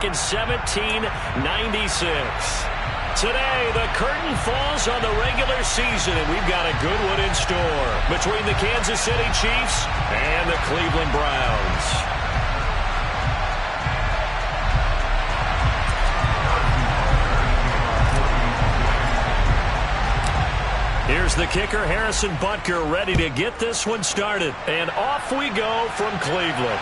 in 1796. Today, the curtain falls on the regular season, and we've got a good one in store between the Kansas City Chiefs and the Cleveland Browns. Here's the kicker, Harrison Butker, ready to get this one started. And off we go from Cleveland.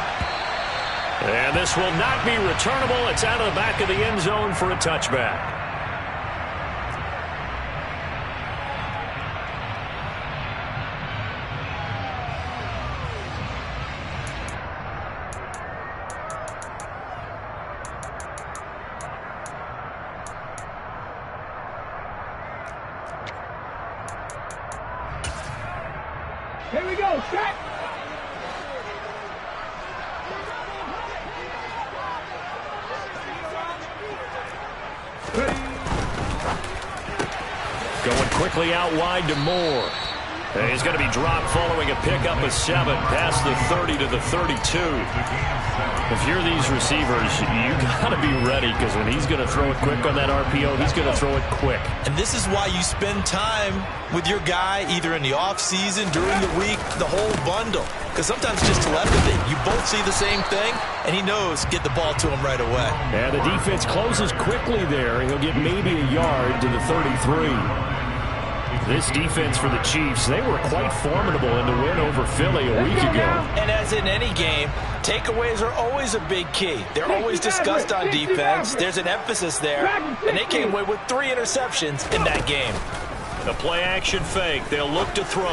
And this will not be returnable. It's out of the back of the end zone for a touchback. Here we go, set! Going quickly out wide to Moore. And he's going to be dropped following a pickup of 7 past the 30 to the 32. If you're these receivers, you got to be ready, because when he's going to throw it quick on that RPO, he's going to throw it quick. And this is why you spend time with your guy either in the offseason, during the week, the whole bundle. Because sometimes just telepathy. You both see the same thing, and he knows get the ball to him right away. And the defense closes quickly there. He'll get maybe a yard to the 33. This defense for the Chiefs, they were quite formidable in the win over Philly a week ago. And as in any game, takeaways are always a big key. They're always discussed on defense. There's an emphasis there, and they came away with 3 interceptions in that game. The play-action fake. They'll look to throw.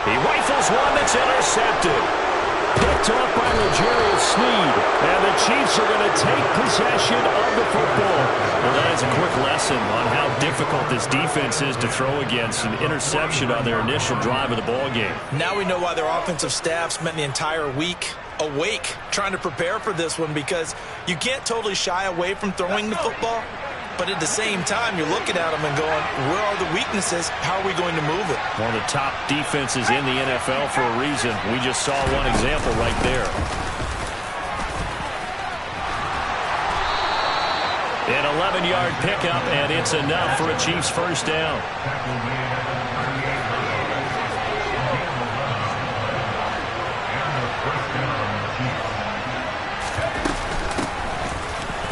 He rifles one that's intercepted. Picked off by L'Jarius Sneed. And the Chiefs are going to take possession of the football. Well, that is a quick lesson on how difficult this defense is to throw against. An interception on their initial drive of the ball game. Now we know why their offensive staff spent the entire week awake trying to prepare for this one, because you can't totally shy away from throwing the football. But at the same time, you're looking at them and going, where are the weaknesses? How are we going to move it? One of the top defenses in the NFL for a reason. We just saw one example right there. An 11-yard pickup, and it's enough for a Chiefs first down.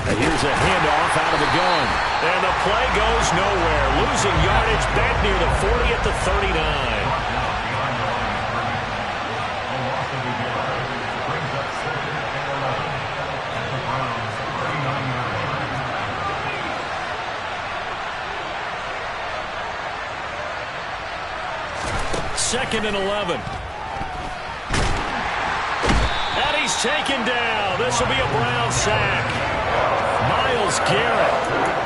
And here's a handoff out of the gun. And the play goes nowhere. Losing yardage back near the 40 at the 39. Second and 11. And he's taken down. This will be a Brown sack. Myles Garrett,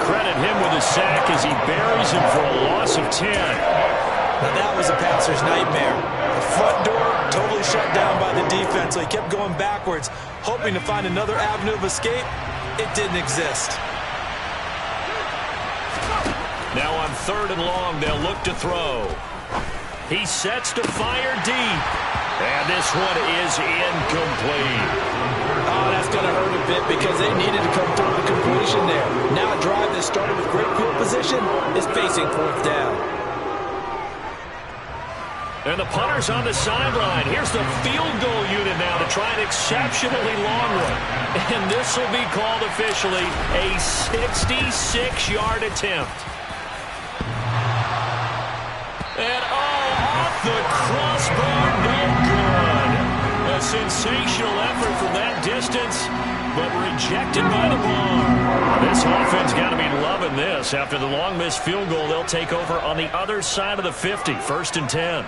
credit him with a sack as he buries him for a loss of 10. Now that was a passer's nightmare. The front door totally shut down by the defense, so he kept going backwards, hoping to find another avenue of escape. It didn't exist. Now on 3rd and long, they'll look to throw. He sets to fire deep. And this one is incomplete. Oh, that's going to hurt a bit, because they needed to come through the completion there. Now a drive that started with great field position is facing 4th down. And the punter's on the sideline. Here's the field goal unit now to try an exceptionally long one. And this will be called officially a 66-yard attempt. And off the crossbar, no good. A sensational effort from that distance, but rejected by the bar. This offense got to be loving this. After the long missed field goal, they'll take over on the other side of the 50, 1st and 10.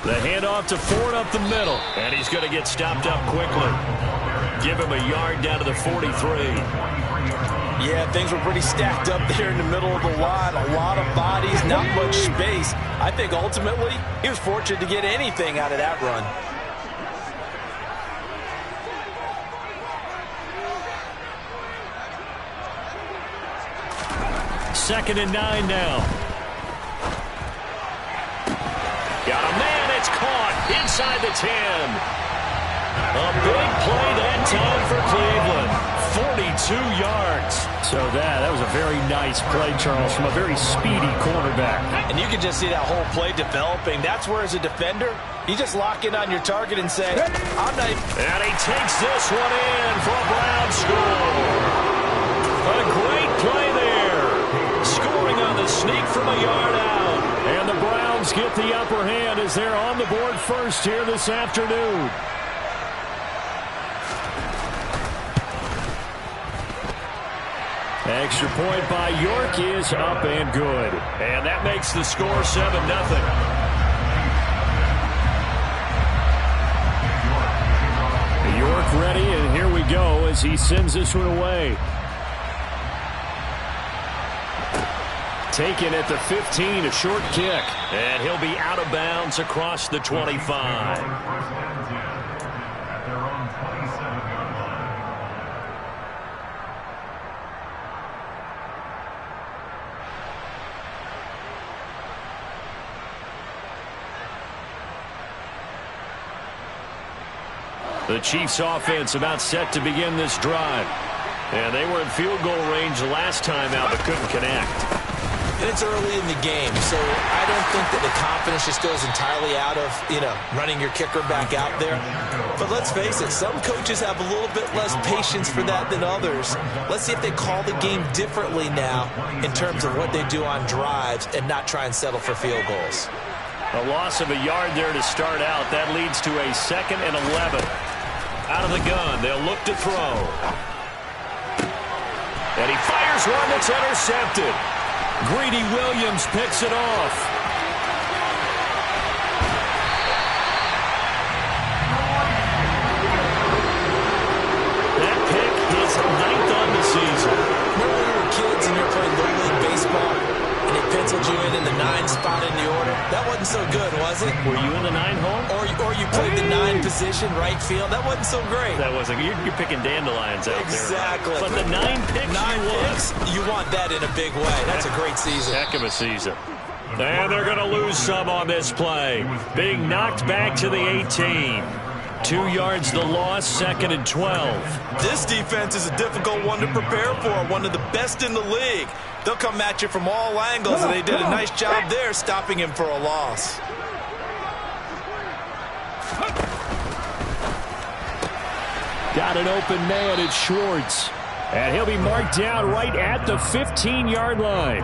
The handoff to Ford up the middle, and he's going to get stopped up quickly. Give him a yard down to the 43. Yeah, things were pretty stacked up there in the middle of the line. A lot of bodies, not much space. I think ultimately he was fortunate to get anything out of that run. Second and 9 now. Got a man, it's caught inside the 10. A big play there. 2 yards. So that was a very nice play, Charles, from a very speedy cornerback. And you can just see that whole play developing. That's where, as a defender, you just lock in on your target and say, I'm not... And he takes this one in for a Brown score. A great play there. Scoring on the sneak from a yard out. And the Browns get the upper hand as they're on the board first here this afternoon. Extra point by York is up and good. And that makes the score 7-0. York ready, and here we go as he sends this one away. Taken at the 15, a short kick. And he'll be out of bounds across the 25. The Chiefs offense about set to begin this drive. And they were in field goal range last time out but couldn't connect. And it's early in the game, so I don't think that the confidence just goes entirely out of, running your kicker back out there. But let's face it, some coaches have a little bit less patience for that than others. Let's see if they call the game differently now in terms of what they do on drives and not try and settle for field goals. A loss of a yard there to start out. That leads to a 2nd and 11. Out of the gun, they'll look to throw. And he fires one that's intercepted. Greedy Williams picks it off. That pick is 9th on the season. Remember when we were kids and you were playing Little League Baseball and they penciled you in the 9 spot in the order? That wasn't so good, was it? Were you in the 9 hole? Or you played the 9 position, right field. That wasn't so great. That wasn't. You're picking dandelions out exactly. there. But the 9 picks, you want that in a big way. That's a great season. Heck of a season. And they're going to lose some on this play. Being knocked back to the 18. 2 yards the loss, 2nd and 12. This defense is a difficult one to prepare for, one of the best in the league. They'll come at you from all angles, and they did a nice job there stopping him for a loss. Got an open man, it's Schwartz. And he'll be marked down right at the 15-yard line.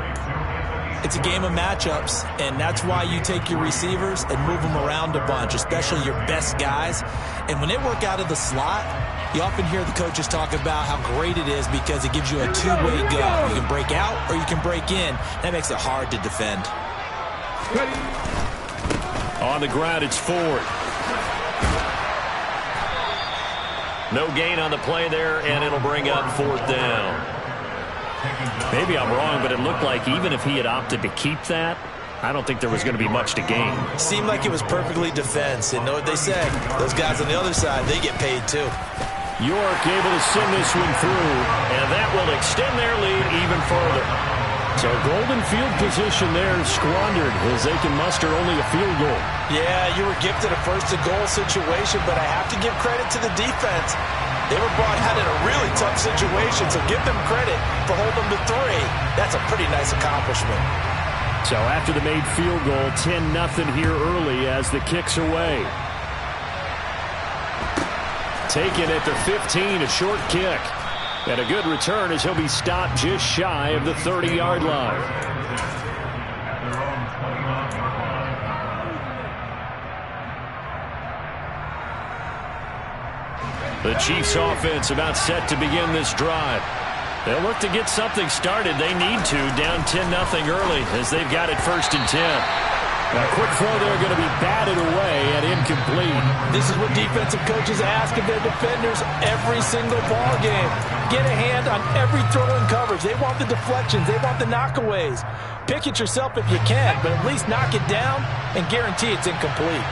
It's a game of matchups, and that's why you take your receivers and move them around a bunch, especially your best guys. And when they work out of the slot, you often hear the coaches talk about how great it is because it gives you a two-way go. You can break out or you can break in. That makes it hard to defend. On the ground, it's Ford. No gain on the play there, and it'll bring up 4th down. Maybe I'm wrong, but it looked like even if he had opted to keep that, I don't think there was going to be much to gain. Seemed like it was perfectly defense. And know what they say? Those guys on the other side, they get paid too. York able to send this one through, and that will extend their lead even further. So golden field position there squandered as they can muster only a field goal. Yeah, you were gifted a first-to-goal situation, but I have to give credit to the defense. They were brought out in a really tough situation, so give them credit for holding them to 3. That's a pretty nice accomplishment. So after the made field goal, 10-0 here early as the kick's away. Taken at the 15, a short kick. And a good return as he'll be stopped just shy of the 30-yard line. The Chiefs offense about set to begin this drive. They'll look to get something started. They need to, down 10-0 early as they've got it 1st and 10. A quick throw there going to be batted away and incomplete. This is what defensive coaches ask of their defenders every single ball game. Get a hand on every throw in coverage. They want the deflections. They want the knockaways. Pick it yourself if you can, but at least knock it down and guarantee it's incomplete.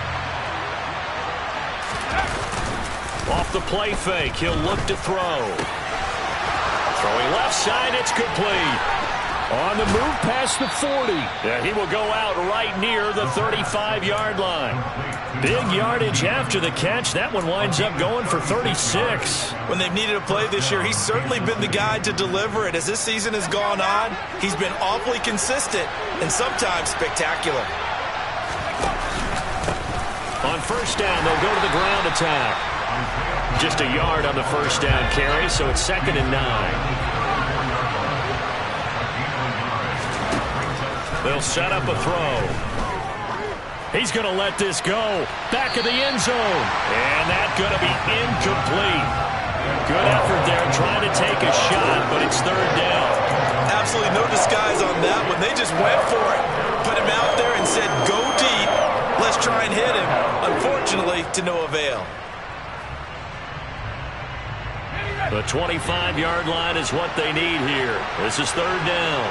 Off the play fake, he'll look to throw. Throwing left side, it's complete. On the move past the 40. Yeah, he will go out right near the 35-yard line. Big yardage after the catch. That one winds up going for 36. When they've needed a play this year, he's certainly been the guy to deliver it. As this season has gone on, he's been awfully consistent and sometimes spectacular. On first down, they'll go to the ground attack. Just a yard on the first down carry, so it's 2nd and 9. They'll set up a throw. He's going to let this go. Back of the end zone. And that's going to be incomplete. Good effort there trying to take a shot, but it's 3rd down. Absolutely no disguise on that one. They just went for it. Put him out there and said, go deep. Let's try and hit him. Unfortunately, to no avail. The 25-yard line is what they need here. This is 3rd down.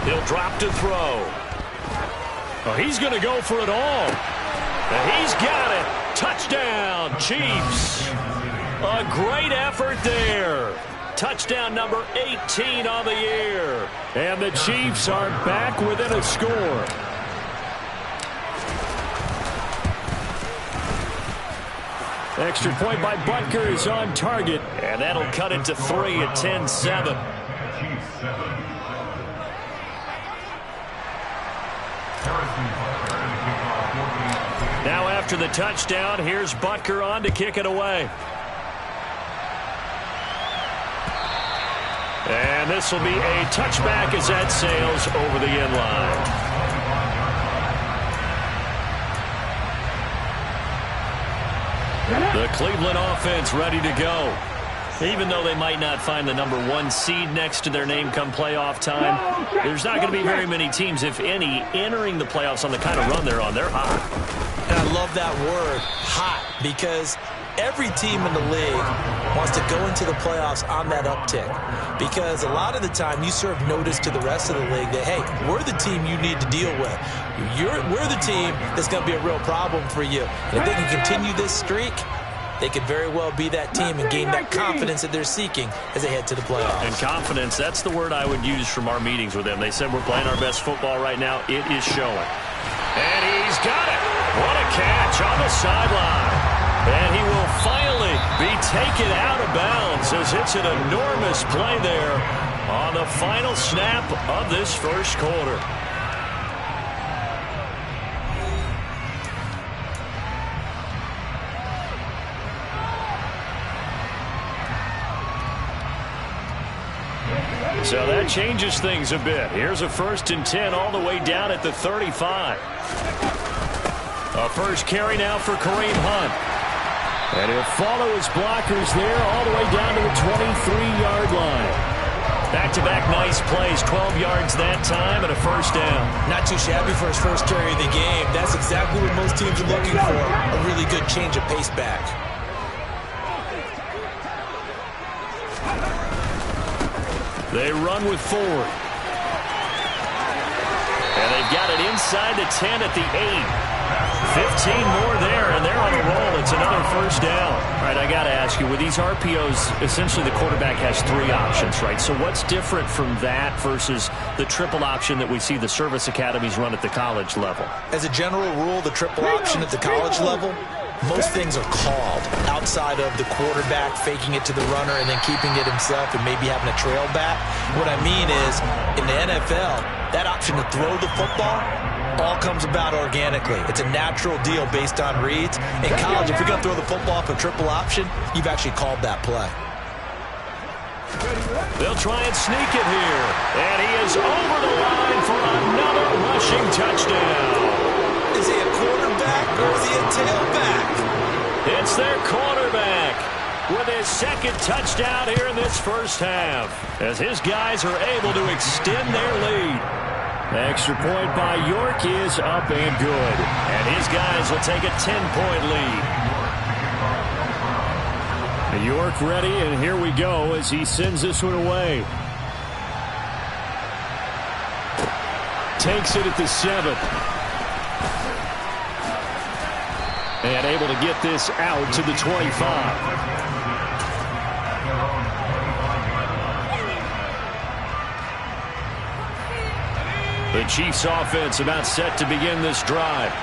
He'll drop to throw. Oh, he's going to go for it all. And he's got it. Touchdown, Chiefs. A great effort there. Touchdown number 18 on the year. And the Chiefs are back within a score. Extra point by Butker is on target. And that'll cut it to 3 at 10-7. Now after the touchdown, here's Butker on to kick it away. And this will be a touchback as that sails over the end line. The Cleveland offense ready to go. Even though they might not find the number 1 seed next to their name come playoff time, there's not going to be very many teams, if any, entering the playoffs on the kind of run they're on. They're hot. And I love that word, hot, because every team in the league wants to go into the playoffs on that uptick. Because a lot of the time you serve notice to the rest of the league that, hey, we're the team you need to deal with. We're the team that's going to be a real problem for you. And if they can continue this streak, they could very well be that team and gain that confidence that they're seeking as they head to the playoffs. And confidence, that's the word I would use from our meetings with them. They said we're playing our best football right now. It is showing. And he's got it. What a catch on the sideline. And he will finally be taken out of bounds as it's an enormous play there on the final snap of this first quarter. So that changes things a bit. Here's a 1st and 10 all the way down at the 35. A first carry now for Kareem Hunt. And he'll follow his blockers there all the way down to the 23-yard line. Back-to-back nice plays, 12 yards that time and a first down. Not too shabby for his first carry of the game. That's exactly what most teams are looking for, a really good change of pace back. They run with Ford. And they've got it inside the 10 at the 8. 15 more there, and they're on a roll. It's another first down. All right, I got to ask you, with these RPOs, essentially the quarterback has 3 options, right? So what's different from that versus the triple option that we see the service academies run at the college level? As a general rule, the triple option at the college level, most things are called outside of the quarterback faking it to the runner and then keeping it himself and maybe having a trail back. What I mean is, in the NFL, that option to throw the football all comes about organically. It's a natural deal based on reads. In college, if you're going to throw the football for triple option, you've actually called that play. They'll try and sneak it here. And he is over the line for another rushing touchdown. Is he a quarterback or is he a tailback? It's their quarterback with his 2nd touchdown here in this first half, as his guys are able to extend their lead. Extra point by York is up and good, and his guys will take a 10-point lead. York ready, and here we go as he sends this one away. Takes it at the 7. And able to get this out to the 25. The Chiefs offense about set to begin this drive.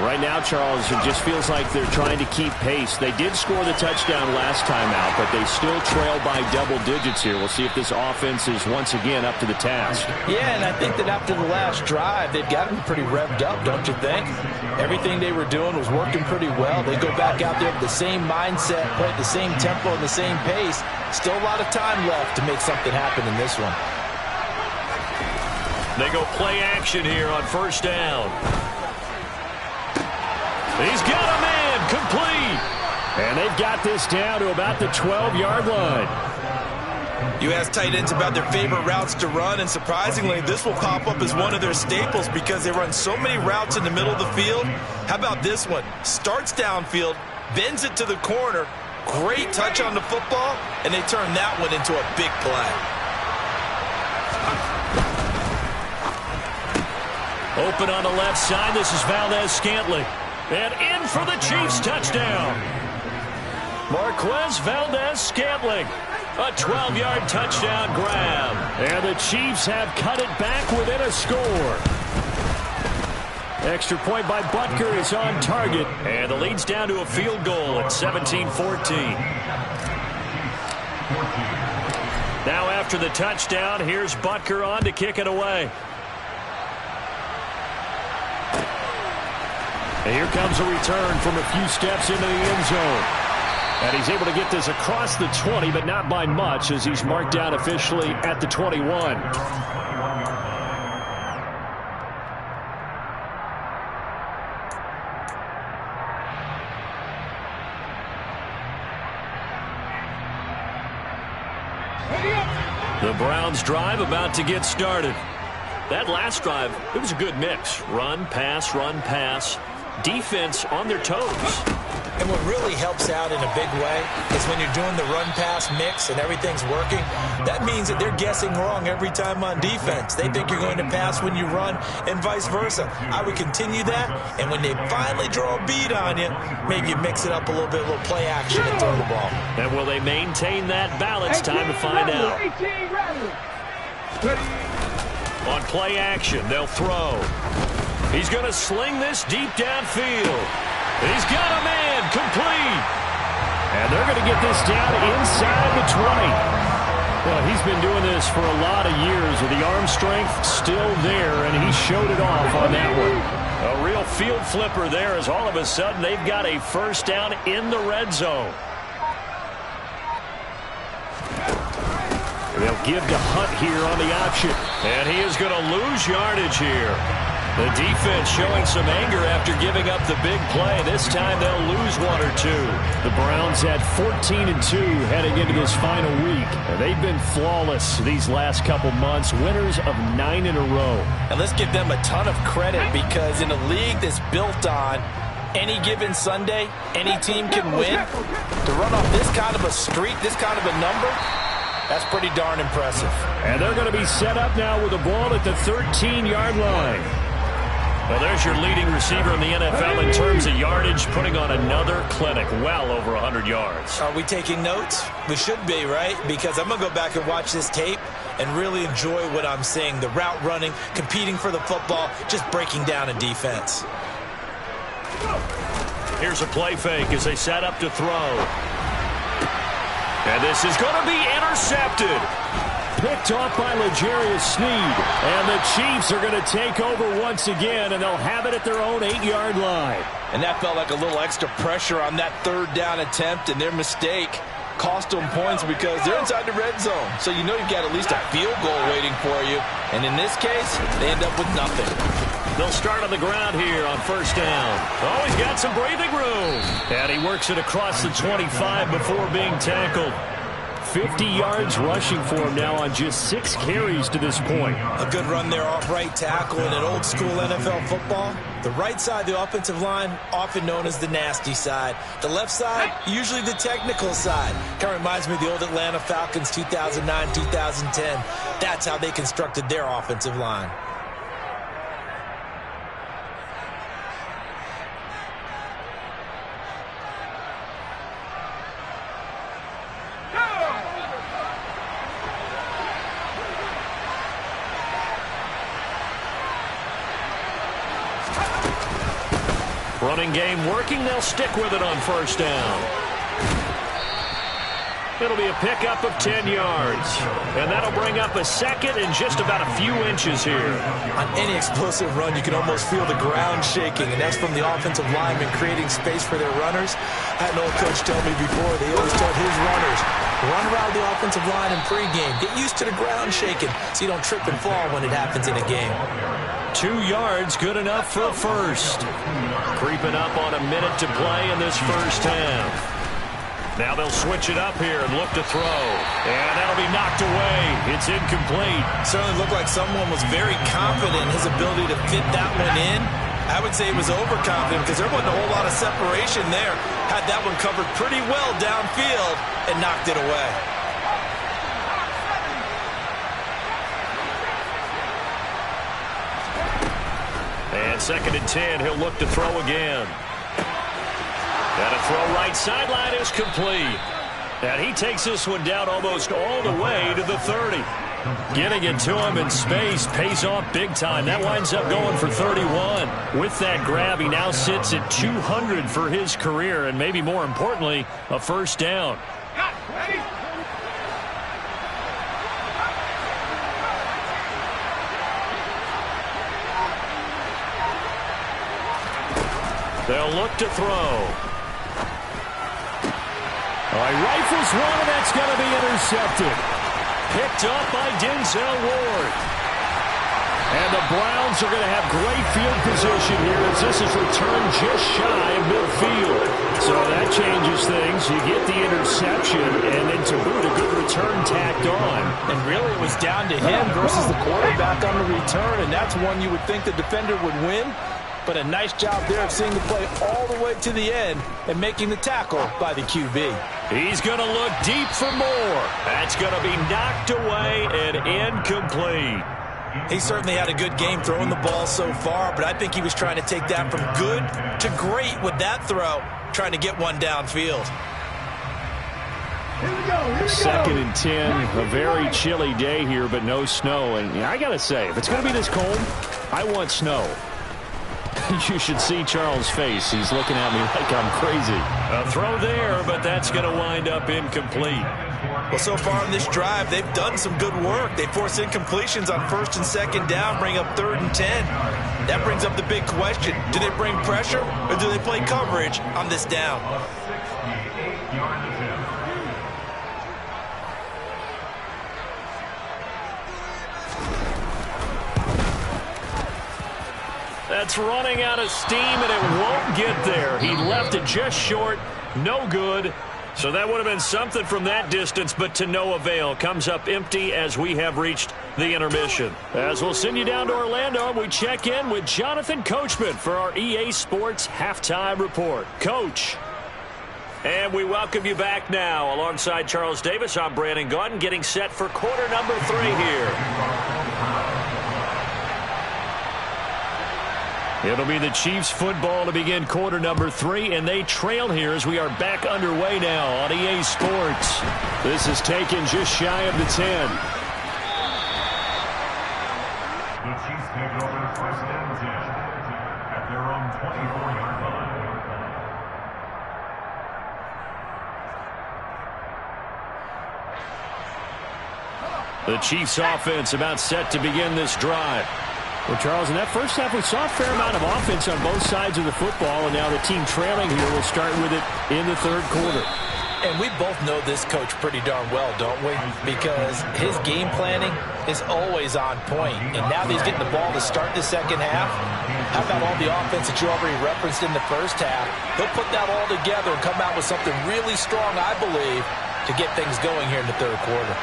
Right now, Charles, it just feels like they're trying to keep pace. They did score the touchdown last time out, but they still trail by double digits here. We'll see if this offense is once again up to the task. Yeah, and I think that after the last drive, they've gotten pretty revved up, don't you think? Everything they were doing was working pretty well. They go back out there with the same mindset, play at the same tempo and the same pace. Still a lot of time left to make something happen in this one. They go play action here on first down. He's got a man, complete. And they've got this down to about the 12-yard line. You ask tight ends about their favorite routes to run, and surprisingly, this will pop up as one of their staples because they run so many routes in the middle of the field. How about this one? Starts downfield, bends it to the corner, great touch on the football, and they turn that one into a big play. Open on the left side, this is Valdez-Scantling. And in for the Chiefs touchdown. Marquez Valdez-Scantling. A 12-yard touchdown grab. And the Chiefs have cut it back within a score. Extra point by Butker is on target. And the lead's down to a field goal at 17-14. Now after the touchdown, here's Butker on to kick it away. And here comes a return from a few steps into the end zone. And he's able to get this across the 20, but not by much, as he's marked down officially at the 21. The Browns drive about to get started. That last drive, it was a good mix. Run, pass. Defense on their toes. And what really helps out in a big way is when you're doing the run-pass mix and everything's working, that means that they're guessing wrong every time on defense. They think you're going to pass when you run and vice versa. I would continue that, and when they finally draw a bead on you, maybe you mix it up a little bit, a little play action and throw the ball. And will they maintain that balance? Time to find out. On play action, they'll throw. He's going to sling this deep downfield. He's got a man, complete. And they're going to get this down inside the 20. Well, he's been doing this for a lot of years with the arm strength still there, and he showed it off on that one. A real field flipper there, as all of a sudden they've got a first down in the red zone. They'll give to Hunt here on the option. And he is going to lose yardage here. The defense showing some anger after giving up the big play. This time they'll lose one or two. The Browns had 14-2 heading into this final week. And they've been flawless these last couple months, winners of 9 in a row. And let's give them a ton of credit, because in a league that's built on any given Sunday, any team can win, to run off this kind of a streak, this kind of a number, that's pretty darn impressive. And they're going to be set up now with the ball at the 13-yard line. Well, there's your leading receiver in the NFL in terms of yardage, putting on another clinic, well over 100 yards. Are we taking notes? We should be, right? Because I'm going to go back and watch this tape and really enjoy what I'm seeing. The route running, competing for the football, just breaking down in defense. Here's a play fake as they set up to throw. And this is going to be intercepted. Picked off by L'Jarius Sneed. And the Chiefs are going to take over once again, and they'll have it at their own 8-yard line. And that felt like a little extra pressure on that third down attempt, and their mistake cost them points because they're inside the red zone. So you know you've got at least a field goal waiting for you. And in this case, they end up with nothing. They'll start on the ground here on first down. Oh, he's got some breathing room. And he works it across the 25 before being tackled. 50 yards rushing for him now on just 6 carries to this point. A good run there off right tackle in an old school NFL football. The right side of the offensive line, often known as the nasty side. The left side, usually the technical side. Kind of reminds me of the old Atlanta Falcons 2009, 2010. That's how they constructed their offensive line. Running game working. They'll stick with it on first down. It'll be a pickup of 10 yards. And that'll bring up a second and just about a few inches here. On any explosive run, you can almost feel the ground shaking, and that's from the offensive linemen creating space for their runners. I had an old coach tell me before, they always told his runners, run around the offensive line in pregame. Get used to the ground shaking so you don't trip and fall when it happens in a game. 2 yards, good enough for a first. Creeping up on a minute to play in this first half. Now they'll switch it up here and look to throw. And that'll be knocked away. It's incomplete. Certainly looked like someone was very confident in his ability to fit that one in. I would say he was overconfident because there wasn't a whole lot of separation there. Had that one covered pretty well downfield and knocked it away. And 2nd and 10, he'll look to throw again. And a throw right sideline is complete. And he takes this one down almost all the way to the 30. Getting it to him in space pays off big time. That winds up going for 31. With that grab, he now sits at 200 for his career, and maybe more importantly, a first down. They'll look to throw. He rifles one, and that's going to be intercepted. Picked up by Denzel Ward. And the Browns are going to have great field position here as this is returned just shy of midfield. So that changes things. You get the interception, and then to boot, a good return tacked on. And really it was down to him versus the quarterback on the return, and that's one you would think the defender would win. But a nice job there of seeing the play all the way to the end and making the tackle by the QB. He's going to look deep for more. That's going to be knocked away and incomplete. He certainly had a good game throwing the ball so far, but I think he was trying to take that from good to great with that throw, trying to get one downfield. Here we go. 2nd and 10, a very chilly day here, but no snow. And I got to say, if it's going to be this cold, I want snow. You should see Charles' face. He's looking at me like I'm crazy. A throw there, but that's going to wind up incomplete. Well, so far in this drive, they've done some good work. They force incompletions on 1st and 2nd down, bring up 3rd and 10. That brings up the big question. Do they bring pressure or do they play coverage on this down? That's running out of steam, and it won't get there. He left it just short. No good. So that would have been something from that distance, but to no avail. Comes up empty as we have reached the intermission. As we'll send you down to Orlando, we check in with Jonathan Coachman for our EA Sports Halftime Report. Coach. And we welcome you back now. Alongside Charles Davis, I'm Brandon Gaudin, getting set for quarter number 3 here. It'll be the Chiefs football to begin quarter number 3, and they trail here as we are back underway now on EA Sports. This is taken just shy of the 10. The Chiefs take over 1st and 10 at their own 24-yard line. The Chiefs offense about set to begin this drive. Well, Charles, in that first half, we saw a fair amount of offense on both sides of the football, and now the team trailing here will start with it in the 3rd quarter. And we both know this coach pretty darn well, don't we? Because his game planning is always on point. And now that he's getting the ball to start the 2nd half, how about all the offense that you already referenced in the first half? He'll put that all together and come out with something really strong, I believe, to get things going here in the 3rd quarter.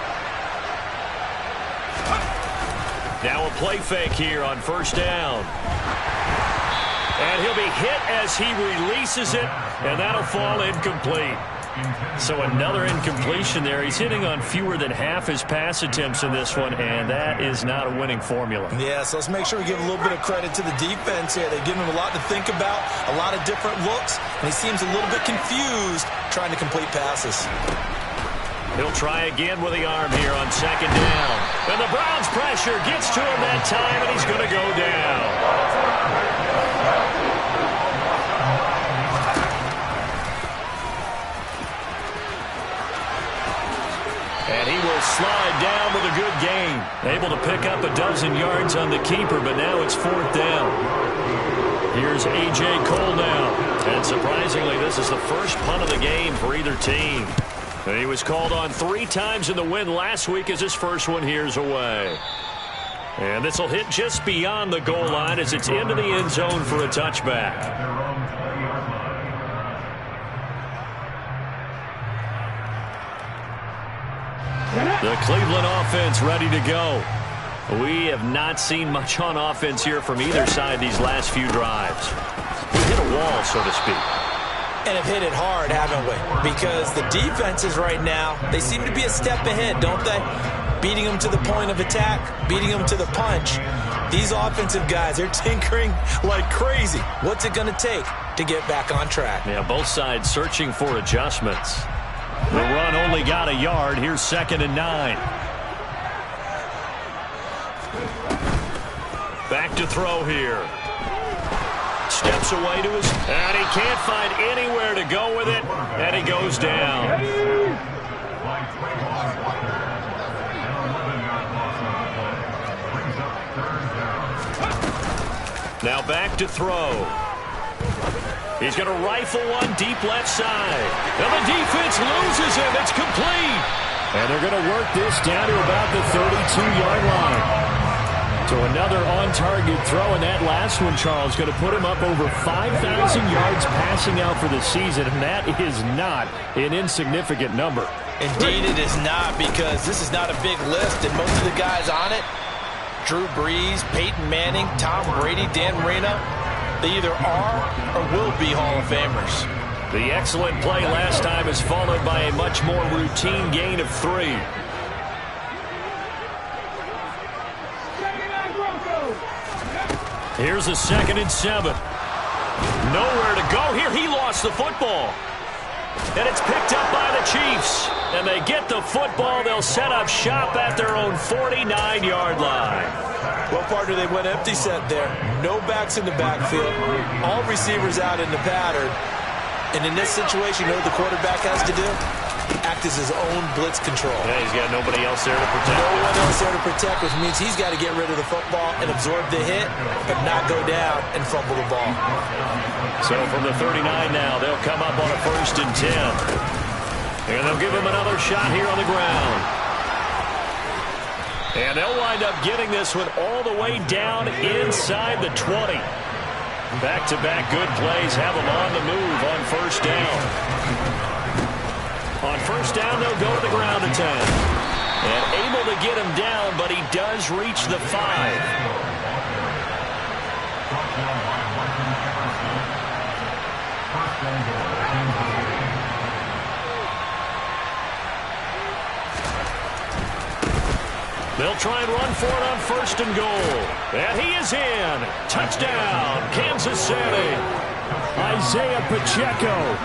Now a play fake here on 1st down. And he'll be hit as he releases it, and that'll fall incomplete. So another incompletion there. He's hitting on fewer than half his pass attempts in this one, and that is not a winning formula. Yeah, so let's make sure we give a little bit of credit to the defense here. They give him a lot to think about, a lot of different looks, and he seems a little bit confused trying to complete passes. He'll try again with the arm here on 2nd down. And the Browns pressure gets to him that time, and he's going to go down. Able to pick up a dozen yards on the keeper, but now it's 4th down. Here's A.J. Cole now. And surprisingly, this is the first punt of the game for either team. And he was called on 3 times in the win last week as his first one here's away. And this will hit just beyond the goal line as it's into the end zone for a touchback. The Cleveland offense ready to go. We have not seen much on offense here from either side these last few drives. We hit a wall, so to speak. And have hit it hard, haven't we? Because the defenses right now, they seem to be a step ahead, don't they? Beating them to the point of attack, beating them to the punch. These offensive guys, they're tinkering like crazy. What's it going to take to get back on track? Yeah, both sides searching for adjustments. The run only got a yard. Here's 2nd and 9. Back to throw here. Steps away to his... And he can't find anywhere to go with it. And he goes down. Now back to throw. He's going to rifle one deep left side. And the defense loses him. It's complete. And they're going to work this down to about the 32-yard line. So another on-target throw, and that last one, Charles, going to put him up over 5,000 yards passing out for the season, and that is not an insignificant number. Indeed it is not, because this is not a big list, and most of the guys on it, Drew Brees, Peyton Manning, Tom Brady, Dan Marino, they either are or will be Hall of Famers. The excellent play last time is followed by a much more routine gain of 3. Here's a 2nd and 7. Nowhere to go here. He lost the football. And it's picked up by the Chiefs. And they get the football. They'll set up shop at their own 49-yard line. Well, partner, they went empty set there. No backs in the backfield. All receivers out in the pattern. And in this situation, you know what the quarterback has to do? Act as his own blitz control. Yeah, he's got nobody else there to protect. No one else there to protect, which means he's got to get rid of the football and absorb the hit, but not go down and fumble the ball. So from the 39 now, they'll come up on a 1st and 10. And they'll give him another shot here on the ground. And they'll wind up getting this one all the way down inside the 20. Back-to-back good plays have them on the move on 1st down. On 1st down, they'll go to the ground attack. And able to get him down, but he does reach the 5. They'll try and run for it on 1st and goal. And he is in. Touchdown, Kansas City. Isaiah Pacheco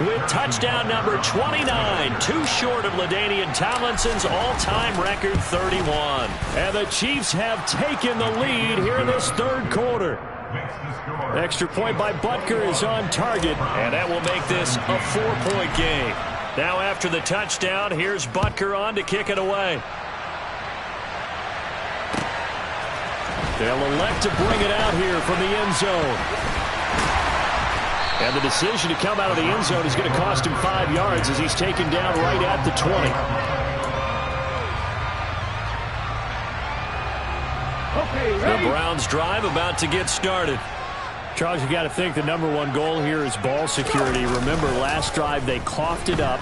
with touchdown number 29, too short of LaDainian Tomlinson's all-time record 31. And the Chiefs have taken the lead here in this 3rd quarter. Extra point by Butker is on target, and that will make this a 4-point game. Now after the touchdown, here's Butker on to kick it away. They'll elect to bring it out here from the end zone. And the decision to come out of the end zone is going to cost him 5 yards as he's taken down right at the 20. The Browns drive about to get started. Charles, you got to think the #1 goal here is ball security. Remember, last drive they coughed it up.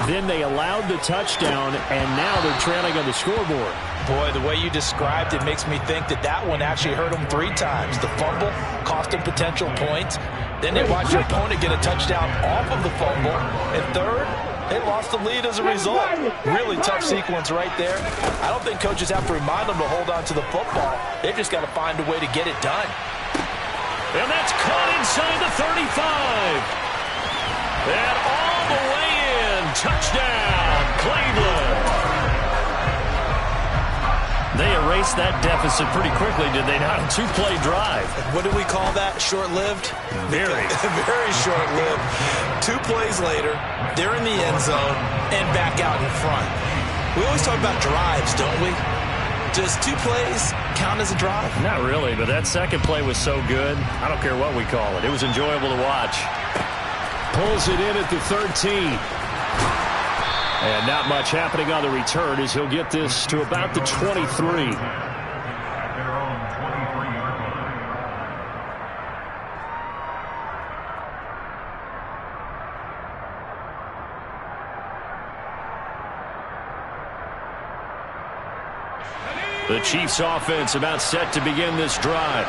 Then they allowed the touchdown, and now they're trailing on the scoreboard. Boy, the way you described it makes me think that that one actually hurt them 3 times. The fumble cost them potential points. Then they watched your opponent get a touchdown off of the fumble. And third, they lost the lead as a result. Really tough sequence right there. I don't think coaches have to remind them to hold on to the football. They've just got to find a way to get it done. And that's caught inside the 35. And all the way in. Touchdown, Cleveland. They erased that deficit pretty quickly, did they not? A 2-play drive. What do we call that? Short-lived? Very. Very short-lived. 2 plays later, they're in the end zone and back out in front. We always talk about drives, don't we? Does 2 plays count as a drive? Not really, but that second play was so good. I don't care what we call it. It was enjoyable to watch. Pulls it in at the 13. And not much happening on the return as he'll get this to about the 23. At their own 23-yard line. The Chiefs offense about set to begin this drive.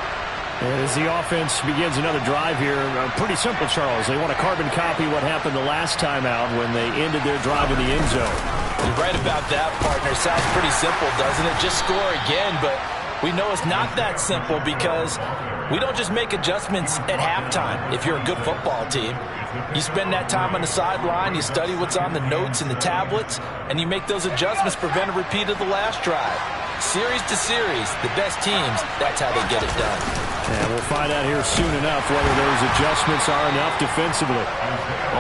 And as the offense begins another drive here, pretty simple, Charles. They want to carbon copy what happened the last time out when they ended their drive in the end zone. You're right about that, partner. Sounds pretty simple, doesn't it? Just score again, but we know it's not that simple because we don't just make adjustments at halftime if you're a good football team. You spend that time on the sideline, you study what's on the notes and the tablets, and you make those adjustments, prevent a repeat of the last drive. Series to series, the best teams, that's how they get it done. And we'll find out here soon enough whether those adjustments are enough defensively.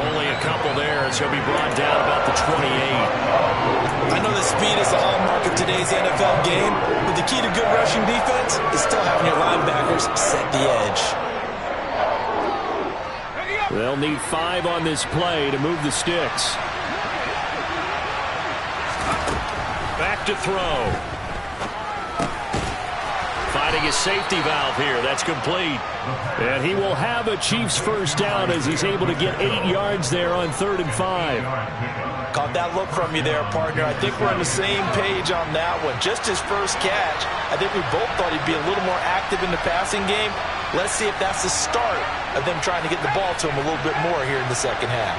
Only a couple there as he'll be brought down about the 28. I know that speed is the hallmark of today's NFL game, but the key to good rushing defense is still having your linebackers set the edge. They'll need 5 on this play to move the sticks. Back to throw. Finding his safety valve here. That's complete. And he will have a Chiefs first down as he's able to get 8 yards there on 3rd and 5. Caught that look from you there, partner. I think we're on the same page on that one. Just his first catch. I think we both thought he'd be a little more active in the passing game. Let's see if that's the start of them trying to get the ball to him a little bit more here in the second half.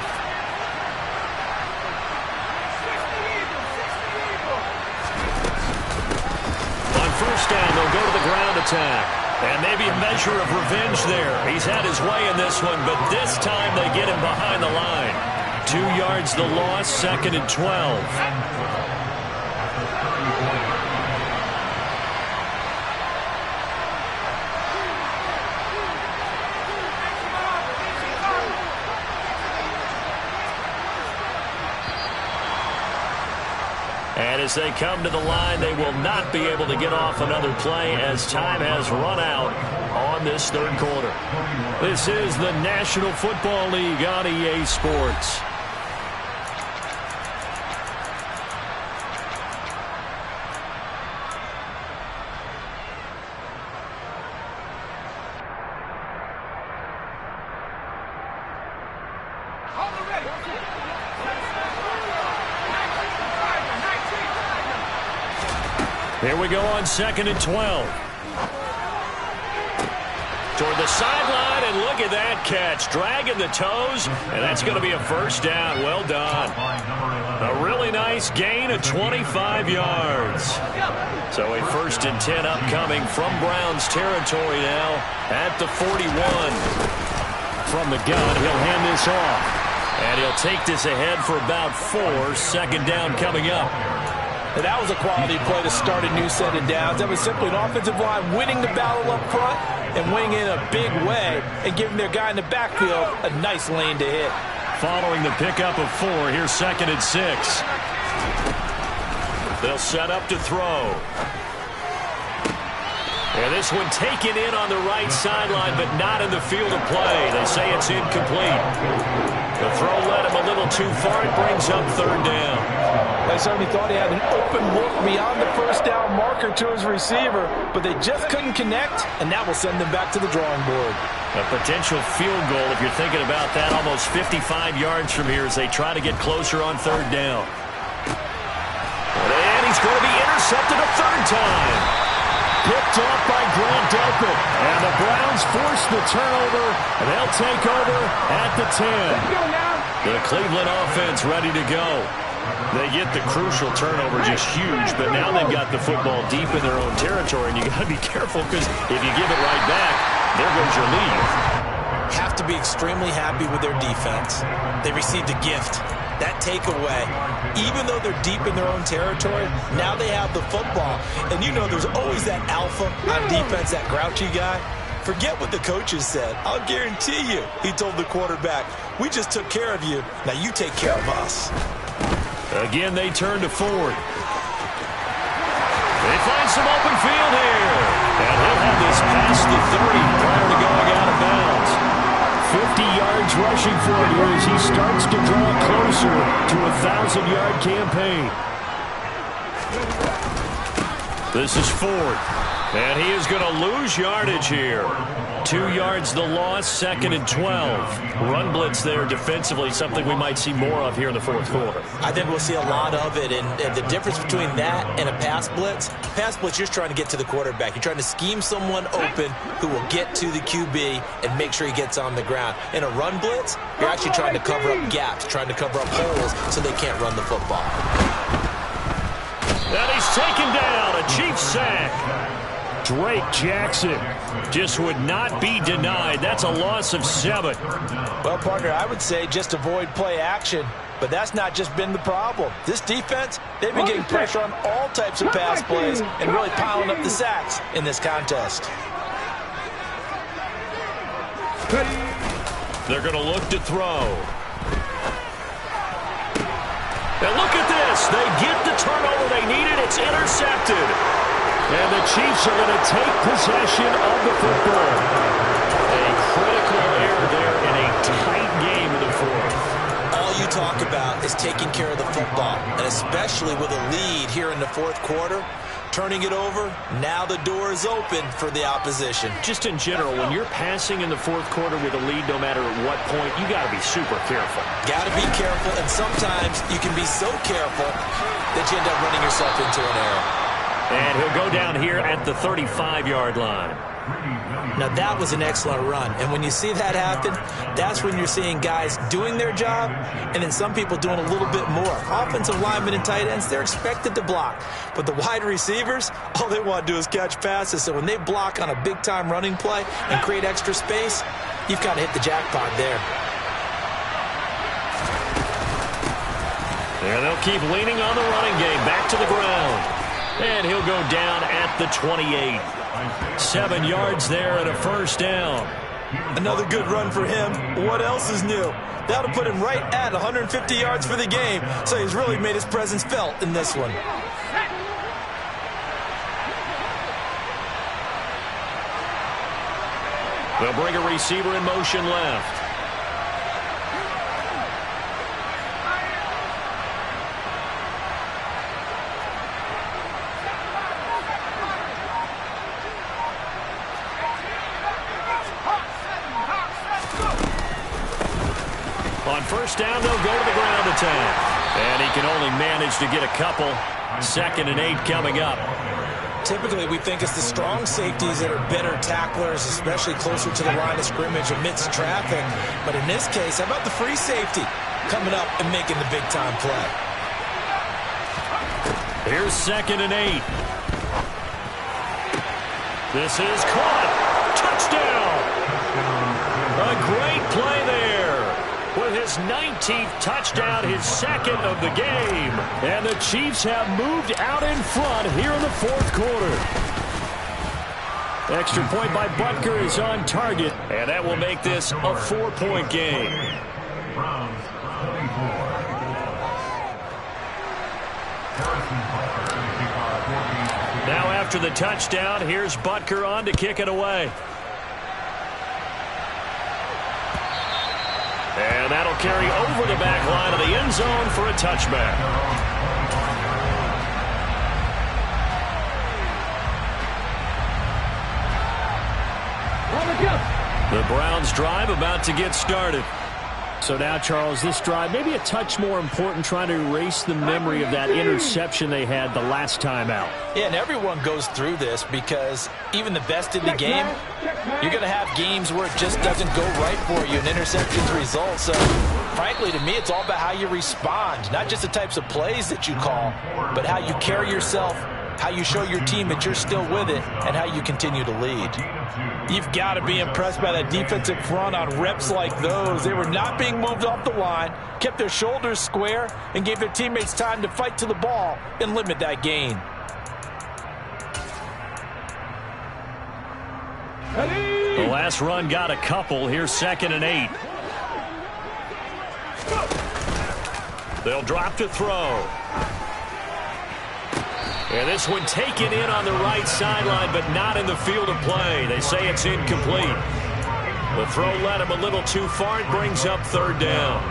On first down, they'll go to the ground attack. And maybe a measure of revenge there. He's had his way in this one, but this time they get him behind the line. 2 yards the loss, 2nd and 12. And as they come to the line, they will not be able to get off another play as time has run out on this 3rd quarter. This is the National Football League on EA Sports. Here we go on 2nd and 12. Toward the sideline, and look at that catch. Dragging the toes, and that's going to be a first down. Well done. A really nice gain of 25 yards. So a 1st and 10 upcoming from Browns territory now at the 41. From the gun, he'll hand this off. And he'll take this ahead for about 4. 2nd down coming up. And that was a quality play to start a new set of downs. That was simply an offensive line winning the battle up front and winning in a big way and giving their guy in the backfield a nice lane to hit. Following the pickup of 4, here's 2nd and 6. They'll set up to throw. And this one taken in on the right sideline, but not in the field of play. They say it's incomplete. The throw led him a little too far. It brings up 3rd down. They certainly thought he had an open look beyond the first down marker to his receiver, but they just couldn't connect, and that will send them back to the drawing board. A potential field goal, if you're thinking about that, almost 55 yards from here as they try to get closer on 3rd down. And he's going to be intercepted a 3rd time. Picked off by Grant Delpit. And the Browns force the turnover, and they'll take over at the 10. The Cleveland offense ready to go. They get the crucial turnover, just huge, but now they've got the football deep in their own territory, and you got to be careful because if you give it right back, there goes your lead. Have to be extremely happy with their defense. They received a gift. That takeaway, even though they're deep in their own territory, now they have the football. And you know there's always that alpha on defense, that grouchy guy. Forget what the coaches said. I'll guarantee you, he told the quarterback, we just took care of you. Now you take care of us. Again, they turn to Ford. They find some open field here. And he'll have this past the 30 prior to going out of bounds. 50 yards rushing for him here as he starts to draw closer to a 1,000-yard campaign. This is Ford. And he is going to lose yardage here. 2 yards the loss, 2nd and 12. Run blitz there defensively, something we might see more of here in the fourth quarter. I think we'll see a lot of it, and the difference between that and a pass blitz, you're trying to get to the quarterback. You're trying to scheme someone open who will get to the QB and make sure he gets on the ground. In a run blitz, you're actually trying to cover up gaps, trying to cover up holes so they can't run the football. And he's taken down, a Chiefs sack. Drake Jackson just would not be denied. That's a loss of 7. Well, partner, I would say just avoid play action, but that's not just been the problem. This defense, they've been getting pressure on all types of pass plays and really piling up the sacks in this contest. They're going to look to throw. And look at this. They get the turnover they needed. It's intercepted. And the Chiefs are going to take possession of the football. A critical error there in a tight game in the fourth. All you talk about is taking care of the football, and especially with a lead here in the fourth quarter, turning it over, now the door is open for the opposition. Just in general, when you're passing in the fourth quarter with a lead, no matter at what point, you got to be super careful. Got to be careful, and sometimes you can be so careful that you end up running yourself into an error. And he'll go down here at the 35-yard line. Now, that was an excellent run. And when you see that happen, that's when you're seeing guys doing their job and then some people doing a little bit more. Offensive linemen and tight ends, they're expected to block. But the wide receivers, all they want to do is catch passes. So when they block on a big-time running play and create extra space, you've kind of hit the jackpot there. And they'll keep leaning on the running game. Back to the ground. And he'll go down at the 28. 7 yards there and a first down. Another good run for him. What else is new? That'll put him right at 150 yards for the game. So he's really made his presence felt in this one. They'll bring a receiver in motion left. On first down, they'll go to the ground attack. And he can only manage to get a couple. 2nd and 8 coming up. Typically, we think it's the strong safeties that are better tacklers, especially closer to the line of scrimmage amidst traffic. But in this case, how about the free safety coming up and making the big-time play? Here's 2nd and 8. This is caught. Touchdown. A great play there. With his 19th touchdown, his 2nd of the game. And the Chiefs have moved out in front here in the fourth quarter. Extra point by Butker is on target. And that will make this a 4-point game. Now after the touchdown, here's Butker on to kick it away. And that'll carry over the back line of the end zone for a touchback. The Browns drive about to get started. So now, Charles, this drive maybe a touch more important, trying to erase the memory of that interception they had the last time out. Yeah, and everyone goes through this because even the best in the game, you're going to have games where it just doesn't go right for you and interceptions result. So, frankly, to me, it's all about how you respond, not just the types of plays that you call, but how you carry yourself, how you show your team that you're still with it, and how you continue to lead. You've got to be impressed by that defensive front on reps like those. They were not being moved off the line, kept their shoulders square, and gave their teammates time to fight to the ball and limit that gain. The last run got a couple. Here's 2nd and 8. They'll drop to throw. And this one taken in on the right sideline, but not in the field of play. They say it's incomplete. The throw led him a little too far. It brings up third down.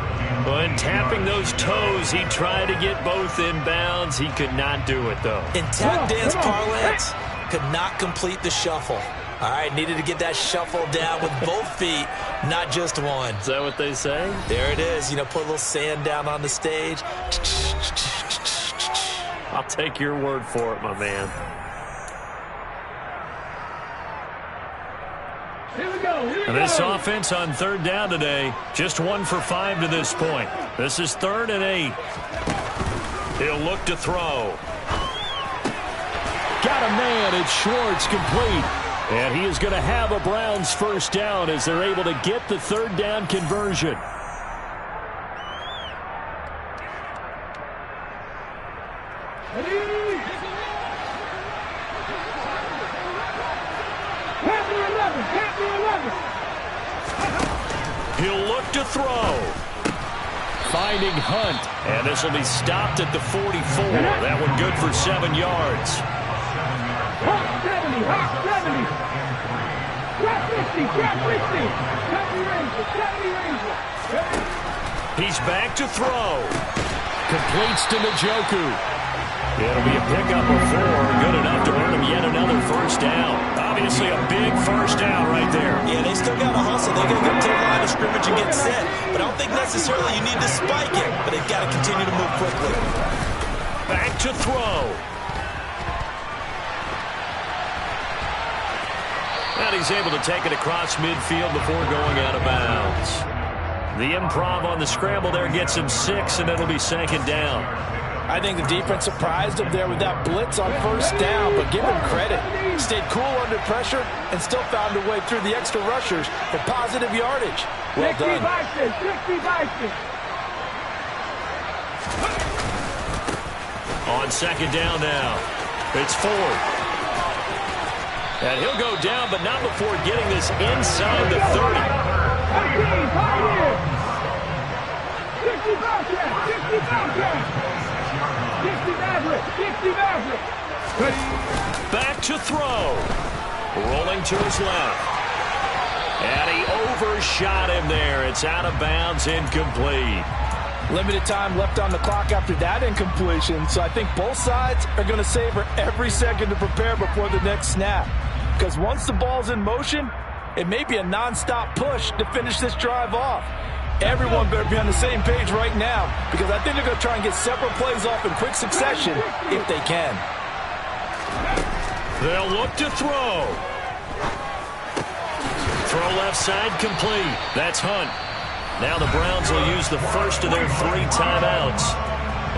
When tapping those toes, he tried to get both inbounds. He could not do it, though. In tap dance parlance, could not complete the shuffle. All right, needed to get that shuffle down with both feet, not just one. Is that what they say? There it is. You know, put a little sand down on the stage. I'll take your word for it, my man. Here we go. This offense on third down today, just 1 for 5 to this point. This is 3rd and 8. He'll look to throw. Got a man. It's Schwartz, complete. And he is going to have a Browns first down as they're able to get the third down conversion. He'll look to throw. Finding Hunt. And this will be stopped at the 44. That one good for 7 yards. Hot 70, hot 70. Grab 50, grab 50. 70 Ranger, 70 Ranger. He's back to throw. Completes to Njoku. It'll be a pickup of 4. Good enough to earn him yet another first down. Obviously a big first down right there. Yeah, they still got to hustle. They got to get to the line of scrimmage and get set. But I don't think necessarily you need to spike it. But they've got to continue to move quickly. Back to throw. And he's able to take it across midfield before going out of bounds. The improv on the scramble there gets him 6, and it'll be 2nd down. I think the defense surprised him there with that blitz on first down, but give him credit. Stayed cool under pressure and still found a way through the extra rushers for positive yardage. Well done. On 2nd down now. It's Ford. And he'll go down, but not before getting this inside the 30. Back to throw. Rolling to his left. And he overshot him there. It's out of bounds, incomplete. Limited time left on the clock after that incompletion, so I think both sides are going to savor every second to prepare before the next snap. Because once the ball's in motion, it may be a nonstop push to finish this drive off. Everyone better be on the same page right now, because I think they're going to try and get several plays off in quick succession if they can. They'll look to throw. Throw left side complete. That's Hunt. Now the Browns will use the first of their 3 timeouts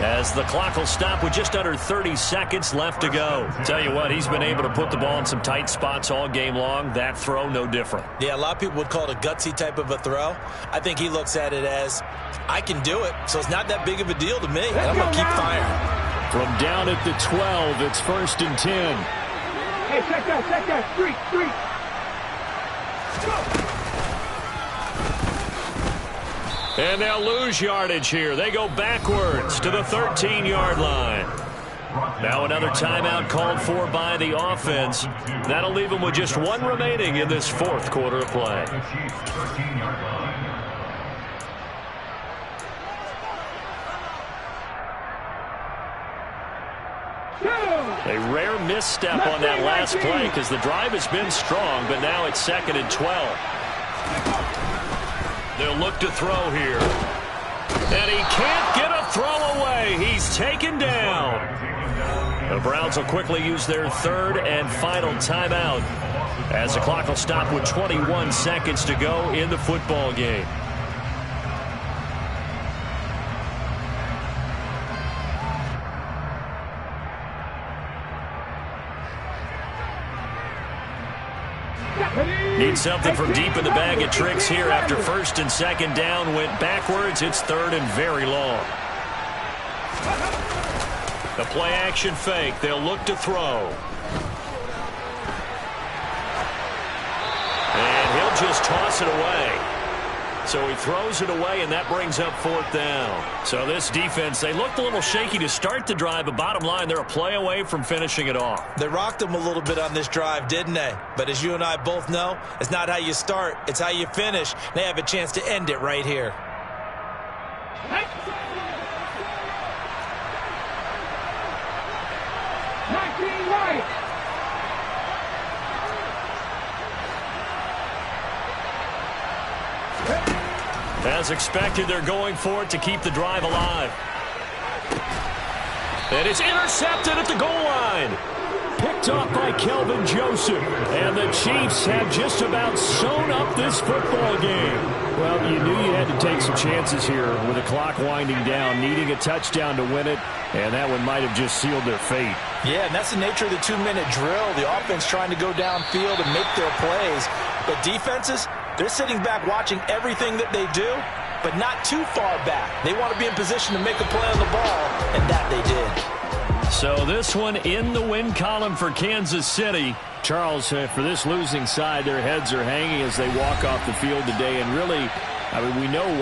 as the clock will stop with just under 30 seconds left to go. Tell you what, he's been able to put the ball in some tight spots all game long. That throw, no different. Yeah, a lot of people would call it a gutsy type of a throw. I think he looks at it as, I can do it, so it's not that big of a deal to me, and I'm going to keep firing. From down at the 12, it's 1st and 10. Hey, check that, street. And they'll lose yardage here. They go backwards to the 13-yard line. Now another timeout called for by the offense. That'll leave them with just 1 remaining in this 4th quarter of play. A rare misstep on that last play because the drive has been strong, but now it's 2nd and 12. They'll look to throw here. And he can't get a throw away. He's taken down. The Browns will quickly use their 3rd and final timeout as the clock will stop with 21 seconds to go in the football game. Need something from deep in the bag of tricks here after 1st and 2nd down. Went backwards. It's 3rd and very long. The play action fake. They'll look to throw. And he'll just toss it away. So he throws it away, and that brings up 4th down. So this defense, they looked a little shaky to start the drive, but bottom line, they're a play away from finishing it off. They rocked them a little bit on this drive, didn't they? But as you and I both know, it's not how you start, it's how you finish. They have a chance to end it right here. 19 right. As expected, they're going for it to keep the drive alive. And it's intercepted at the goal line. Picked off by Kelvin Joseph. And the Chiefs have just about sewn up this football game. Well, you knew you had to take some chances here with the clock winding down, needing a touchdown to win it, and that one might have just sealed their fate. Yeah, and that's the nature of the 2-minute drill. The offense trying to go downfield and make their plays. But defenses, they're sitting back watching everything that they do, but not too far back. They want to be in position to make a play on the ball, and that they did. So this one in the win column for Kansas City. Charles, for this losing side, their heads are hanging as they walk off the field today. And really, I mean, we know why.